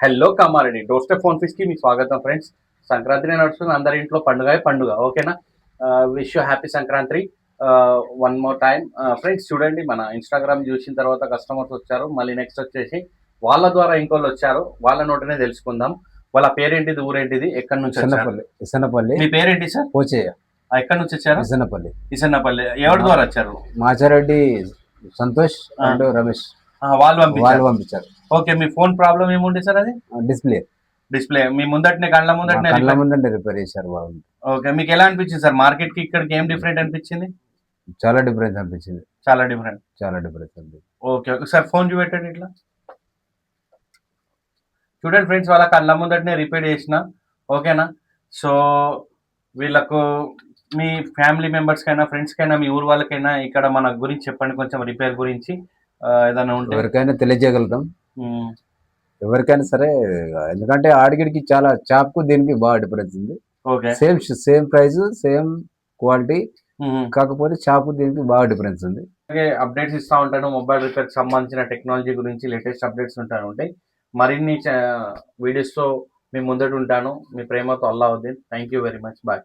Hello Kamareddy door step phone fees కి మీకు స్వాగతం ఫ్రెండ్స్. సంక్రాంతి నడుస్తుంది, అందరి ఇంట్లో పండుగ ఓకేనా. Wish you happy Sankranti. One more time friends, చూడండి మన ఇన్స్టాగ్రామ్ చూసిన తర్వాత కస్టమర్స్ వచ్చారు, మళ్ళీ నెక్స్ట్ వచ్చేసి వాళ్ళ ద్వారా ఇంకోళ్ళు వచ్చారు. వాళ్ళ నోటనే తెలుసుకుందాం. వాళ్ళ పేరేంటిది, ఊరేంటిది, ఎక్కడి నుంచి వచ్చారు? ఇసన్నపల్లి ఇసన్నపల్లి మీ పేరేంటి సార్? పోచేయ ఎక్కడి నుంచి వచ్చారు? ఇసన్నపల్లి ఇసన్నపల్లి. ఎవరి ద్వారా వచ్చారు? మాచారెడ్డి సంతోష్ అండ్ రమేష్ వాళ్ళు వాళ్ళు పంపించారు. పంపించారు. ఓకే, మీ ఫోన్ ప్రాబ్లం ఏముంది సార్? అది డిస్ప్లే డిస్ప్లే మీ ముందటనే కళ్ళ ముందటనే కళ్ళ repair- ముందంటే రిపేర్ చేశారు వాళ్ళు. ఓకే, మీకు ఎలా అనిపించింది సార్? మార్కెట్ కి ఇక్కడికి ఏం డిఫరెంట్ అనిపించింది? చాలా డిఫరెన్స్ అనిపించింది. చాలా డిఫరెంట్. చాలా డిఫరెన్స్ అనిపించింది. ఓకే, ఒకసారి ఫోన్ చూపెట్టండి ఇట్లా. చూడండి ఫ్రెండ్స్, వాళ్ళ కళ్ళ ముందటనే రిపేర్ చేసిన. ఓకేనా. సో వీళ్ళకు మీ ఫ్యామిలీ మెంబర్స్ కైనా, ఫ్రెండ్స్ కైనా, మీ ఊరు వాళ్ళకైనా ఇక్కడ మన గురించి చెప్పండి కొంచెం, రిపేర్ గురించి ఏదైనా ఉంటే. ఎవరికైనా తెలియజేయగలుగుతాం, ఉమ్, ఎవరికైనా సరే. ఎందుకంటే ఆడిగిడికి చాలా చాప్కు దీనికి బాగా డిఫరెన్స్ ఉంది. Okay. Same price, same quality, um. కాకపోతే చాపు దీనికి బాగా డిఫరెన్స్ ఉంది. అలాగే అప్డేట్స్ ఇస్తూ ఉంటాను, మొబైల్ రిపేర్కి సంబంధించిన టెక్నాలజీ గురించి లేటెస్ట్ అప్డేట్స్ ఉంటాయి. మరిన్ని వీడియోస్తో మీ ముందట ఉంటాను. మీ ప్రేమతో Allauddin. Thank you very much. Bye.